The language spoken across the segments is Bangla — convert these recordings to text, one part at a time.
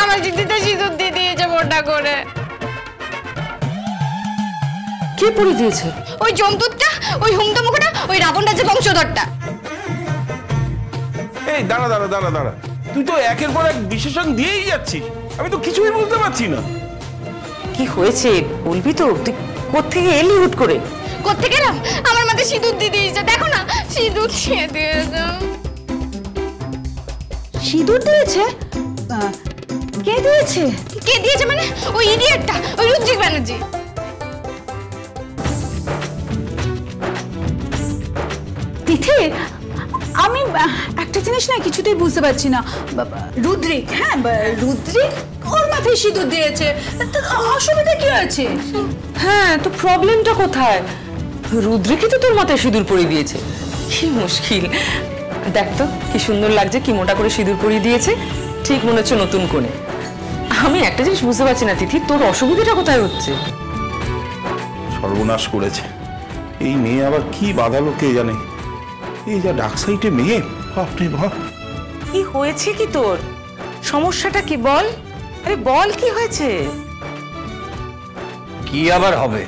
আমার দিদিটা সিঁদুর দিয়ে দিয়েছে মোটা করে। কে পড়ে দিয়েছে? ওই জমদূতটা, ওই হুমতো মুখটা, ওই রাবণ রাজ্যের বংশধরটা। এই দাঁড়া দাঁড়া দাঁড়া দাঁড়া, তুই তো একের পর এক বিশেষণ দিয়েই যাচ্ছিস, আমি তো কিছুই বুঝতে পারছি না। কি হয়েছে বলবি তো? তুই কোত্থেকে এলি হুট করে? কোত্থেকে এলাম? আমার মাথায় সিঁদুর দিয়ে দিয়েছে, দেখো না সিঁদুর দিয়ে দিয়েছে। সিঁদুর দিয়েছে? কে দিয়েছে? কে দিয়েছে মানে ওই ইডিয়েটটা, ওই রুদ্রিক ব্যানার্জি। তিথি, আমি একটা জিনিস না কিছুতেই বুঝতে পারছি না। রুদ্রিক, হ্যাঁ রুদ্রিক ওর মাথায় সিঁদুর দিয়েছে, অসুবিধা কি হয়েছে? হ্যাঁ, তো প্রবলেমটা কোথায়? রুদ্রিকই তো তোর মাথায় সিঁদুর পরিয়ে দিয়েছে। কি মুশকিল! দেখ তো কি সুন্দর লাগছে, কি মোটা করে সিঁদুর পরিয়ে দিয়েছে, ঠিক মনে হচ্ছে নতুন কোণে। আমি একটা জিনিস বুঝতে পারছি না তিথি, তোর অসুবিধাটা কোথায় হচ্ছে? সর্বনাশ করেছে এই মেয়ে, আবার কি বাঁধালো কে জানে। এই যা ডাক সাইটে মেয়ে, বাপরে বাপ। কি হয়েছে কি তোর? সমস্যাটা কি বল? আরে বল কি হয়েছে? কি আবার হবে?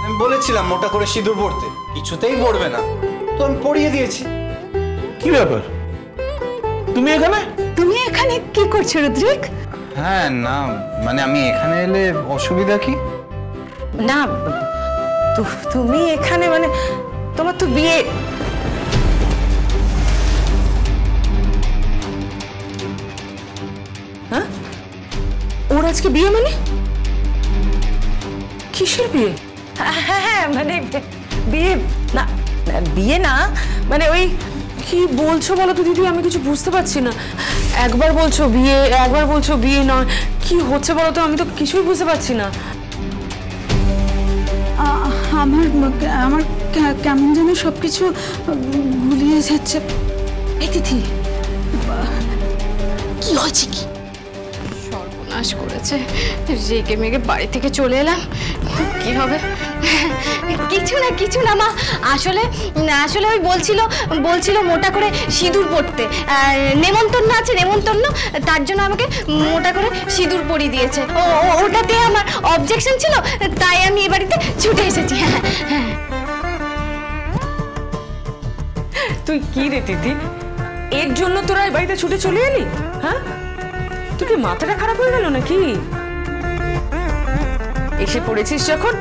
আমি বলেছিলাম মোটা করে সিঁদুর পড়তে, কিছুতেই পড়বে না, তো আমি পরিয়ে দিয়েছি। কি ব্যাপার, তুমি এখানে? তুমি এখানে কি করছো রুদ্রিক? হ্যাঁ না মানে আমি এখানে এলে অসুবিধা কি? না তুমি এখানে মানে তোমার তো বিয়ে। হ্যাঁ, ওর আজকে বিয়ে মানে? কিসের বিয়ে? হ্যাঁ হ্যাঁ মানে বিয়ে না, বিয়ে না মানে ওই কি বলছো বলো তো দিদি, আমি কিছু বুঝতে পারছি না। একবার বলছো বিয়ে, একবার বলছো বিয়ে নয়, কি হচ্ছে বলো তো? আমি তো কিছুই বুঝতে পারছি না। আমার আমার কেমন যেন সবকিছু গুলিয়ে যাচ্ছে। এই তিথি, কি হয়েছে? কি সর্বনাশ করেছে, রেগে মেগে বাড়ি থেকে চলে এলাম। কি হবে? কিছু না মা, আসলে ওই বলছিল মোটা করে সিঁদুর পড়তে, নেমন্তন্ন আছে, নেমন্তন্ন, তার জন্য আমাকে মোটা করে সিঁদুর পরিয়ে দিয়েছে। ওটাতে আমার অবজেকশন ছিল, তাই আমি এ বাড়িতে ছুটে এসেছি। হ্যাঁ। তুই কি রে তিথি, এর জন্য তোরা এই বাড়িতে ছুটে চলে এলি? হ্যাঁ, তুই কি মাথাটা খারাপ হয়ে গেল নাকি? এসে পড়েছিস যখন,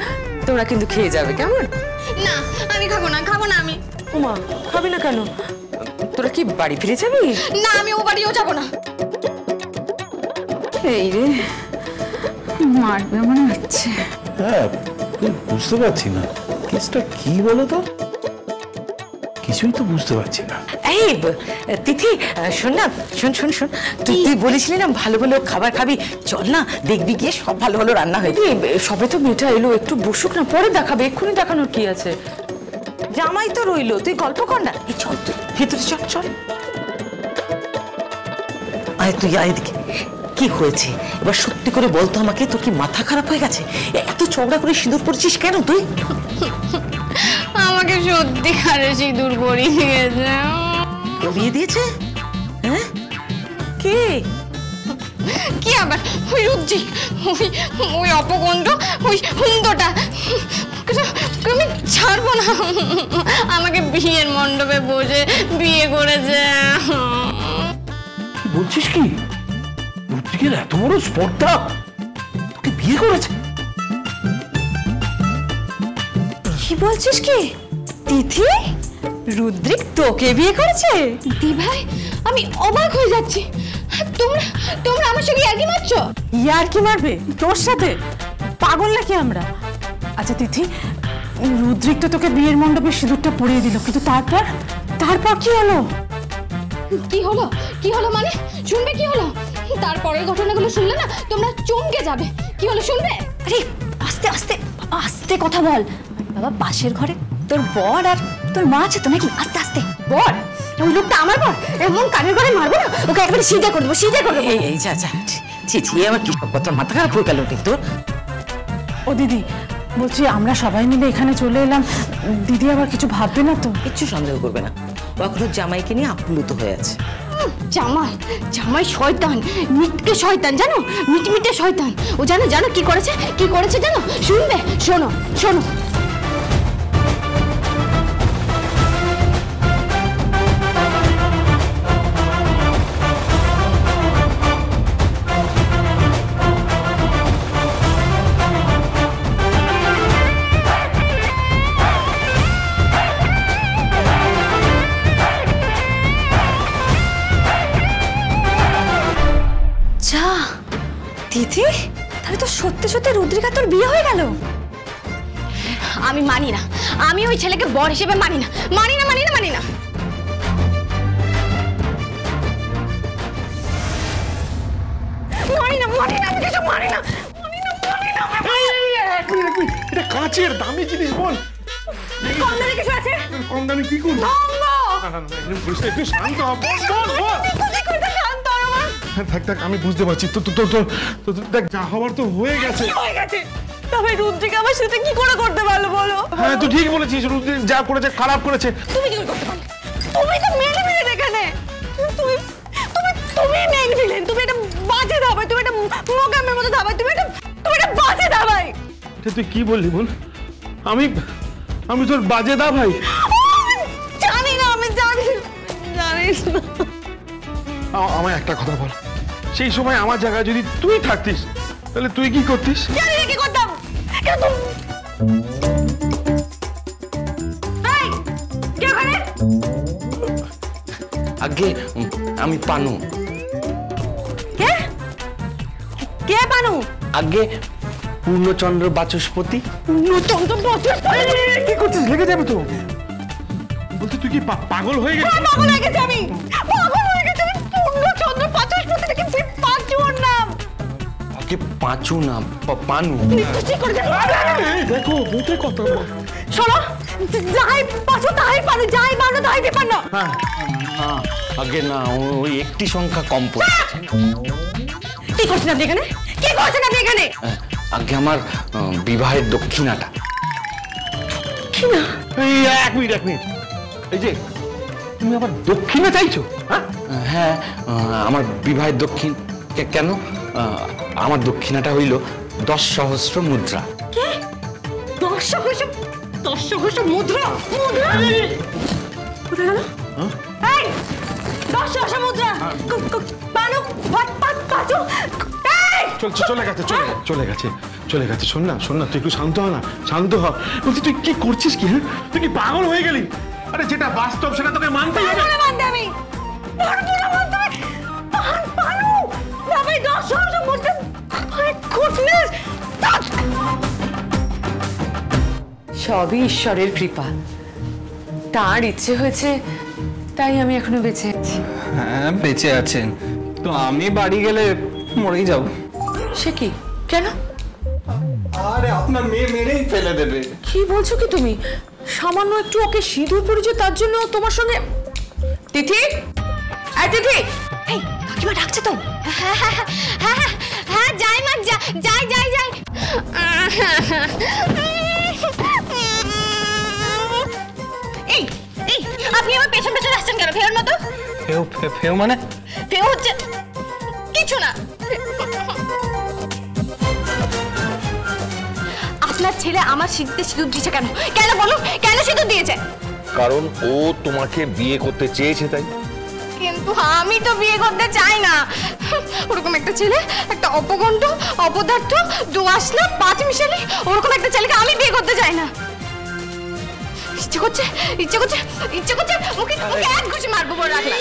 তোরা কিন্তু খেয়ে যাবে, কেমন? না আমি খাবো না আমি। ওমা, খাবি না কেন? তোরা কি বাড়ি ফিরে যাবি? না আমি ও বাড়িও যাবো না। এই রে, মারবে মনে হচ্ছে। হ্যাঁ, বুঝতে পারছি না কেসটা কি বলো তো, কিছুই তো বুঝতে পারছি না। এই তিথি, শোন না, শোন তুই বলেছিলি না ভালো ভালো খাবার খাবি, চল না দেখবি গিয়ে, সব ভালো ভালো রান্না হয়েছে। সবে তো মেয়েটা এলো, একটু বসুক না, পরে দেখাবে, এক্ষুনি দেখানোর কি আছে? জামাই তো রইলো, তুই গল্প কর না। এই চল, তুই ভেতরে চল। আয় তুই আয় এদিকে। কি হয়েছে এবার সত্যি করে বলতো আমাকে, তোর কি মাথা খারাপ হয়ে গেছে? এত চওড়া করে সিঁদুর পড়েছিস কেন তুই? আমাকে সত্যিকারে সিঁদুর পরিয়ে দিয়েছে। পরিয়ে দিয়েছে? হ্যাঁ, কে? কি আবার? ওই রুদ্রিক, ওই অপগন্ড, ওই হুমদোটা। আমি ছাড়বো না, আমাকে বিয়ের মণ্ডপে বসে বিয়ে করেছে। বলছিস কি? রুদ্রিকের এত বড় স্পর্ধা, তোকে বিয়ে করেছে? কি বলছিস কি তিথি? রুদ্রিক তোকে বিয়ে করেছে? দি ভাই, আমি অবাক হয়ে যাচ্ছি। তোমরা আমার সঙ্গে ইয়ার্কি মারছো? ইয়ার্কি মারবে তোর সাথে? পাগল নাকি আমরা? আচ্ছা তিথি, রুদ্রিক তো তোকে বিয়ের মণ্ডপে সিঁদুরটা পরিয়ে দিল, কিন্তু তারপর কি হলো? কি হলো মানে? শুনবে কি হলো? তারপরের ঘটনাগুলো শুনলে না তোমরা চমকে যাবে। কি হলো শুনবে? আরে আস্তে আস্তে আস্তে কথা বল বাবা, পাশের ঘরে তোর বর আর তোর মা আছে তো নাকি? আস্তে আস্তে বর? ওই লোকটা আমার বর? এমন কানের ঘরে মারবো না, ওকে একবারে সিধা করে দেবো। এই যা ছি, আমার কি সব কথা, মাথা খারাপ হয়ে গেল তোর? ও দিদি, বলছি আমরা সবাই মিলে এখানে চলে এলাম, দিদি আবার কিছু ভাববে না তো? কিচ্ছু সন্দেহ করবে না, ও এখনো জামাইকে নিয়ে আপ্লুত হয়ে আছে। জামাই জামাই শয়তান, মিটকে শয়তান, জানো, মিটমিটে শয়তান। ও জানো জানো কি করেছে জানো? শুনবে? শোনো শোনো। দিদি, তাহলে তো সত্যি সত্যি রুদ্রিকা তোর বিয়ে হয়ে গেল? আমি মানি না, আমি ওই ছেলেকে বর হিসেবে মানি না, মানি না মানি না মানি না। আমি কিছু মানি না। এটা কাঁচের দামি জিনিস, বল। কম দামে কিছু আছে? কম দামি কি করবো? একটু শান্ত হ, বল। থাক আমি বুঝতে পারছি, তো দেখ, যা হওয়ার তো হয়ে গেছে। তবে রুদ্রিকা আমার সাথে কি করে করতে পারলো বলো? হ্যাঁ, তুই ঠিক বলেছিস, রুদ্রিক যা করেছে খারাপ করেছে। তুমি কি করে করতে পারলে? তুমি তো মেনে মেনে এখানে, তুমি মেন ভিলেন, তুমি একটা বাজে ধাবাই, তুমি একটা মোকামের মতো ধাবাই, তুমি একটা বাজে ধাবাই। এটা তুই কি বললি বল? আমি তোর বাজে দা ভাই? জানি না, আমি জানিস না। আমায় একটা কথা বল, সেই সময় আমার জায়গায় যদি তুই থাকতিস তাহলে তুই কি করতিস? জানি না কি করতাম। কে ওখানে? আগে আমি পানু। কে কে পানু? আগে পূর্ণচন্দ্র বাচস্পতি। কি করছিস? লেগে যাবে তো। বলতে তুই কি পাগল হয়ে গেছিস? পাগল হয়ে গেছি আমি, পাগল হয়ে গেছি আমি। পূর্ণচন্দ্র বাচস্পতি নাকি পাঁচু ওর নাম? আগে পাঁচু না, পানু। দেখো, বুঝে কথা বল। শোনো, যাই পাঁচু তাই পানু, যাই পানু তাই বিপন্ন। হ্যাঁ, আগে না, ওই একটি সংখ্যা কম পড়ে। কি করছেন আপনি এখানে? কি করছেন আপনি এখানে? আগে আমার বিবাহের দক্ষিণাটা। এই এক মিনিট, এই যে তুমি আবার দক্ষিণে চাইছো? হ্যাঁ, আমার বিবাহের দক্ষিণ। কেন? আমার দক্ষিণাটা হইল 10 সহস্র মুদ্রা। কে? 10 সহস্র মুদ্রা? কোথায় গেল? এই 10 সহস্র মুদ্রা পানু, পাঁচু। চলে গেছে। শোন না, তুই একটু শান্ত হ না, শান্ত হ। বলছি তুই কি করছিস কি? হ্যাঁ, তুই কি পাগল হয়ে গেলি? আরে যেটা বাস্তব সেটা তোকে মানতেই হবে। মানতে আমি পারবো না, মানতে পানু না ভাই। 10 সহস্র মুদ্রা, গুডনেস। সবই ঈশ্বরের কৃপা, তার ইচ্ছে হয়েছে তাই আমি এখনো বেঁচে আছি। হ্যাঁ, বেঁচে আছেন তো, আমি বাড়ি গেলে মরেই যাব। সে কি? কেন? আরে আপনার মেয়ে মেরেই ফেলে দেবে। কি বলছো কি তুমি? সামান্য একটু ওকে সিঁদুর পরিচয়, তার জন্য তোমার সঙ্গে? তিথি, এই তিথি, এই কাকিমা ডাকছে তো। হ্যাঁ যাই মা, যাই। এই আপনি আমার পেছন আসছেন কেন? ফের মতো? ফেউ মানে? ফের হচ্ছে কিছু না। আপনার ছেলে আমার সিঁদুরে সিঁদুর দিয়েছে কেন? কেন বলুন, কেন সিঁদুর দিয়েছে? কারণ ও তোমাকে বিয়ে করতে চেয়েছে তাই। কিন্তু আমি তো বিয়ে করতে চাই না। ওরকম একটা ছেলে, একটা অপগণ্ড, অপদার্থ, দোআঁশলা, পাঁচ মিশালি, ওরকম একটা ছেলেকে আমি বিয়ে করতে চাই না। ইচ্ছে করছে ওকে এক ঘুষি মারবো বলে রাখলাম।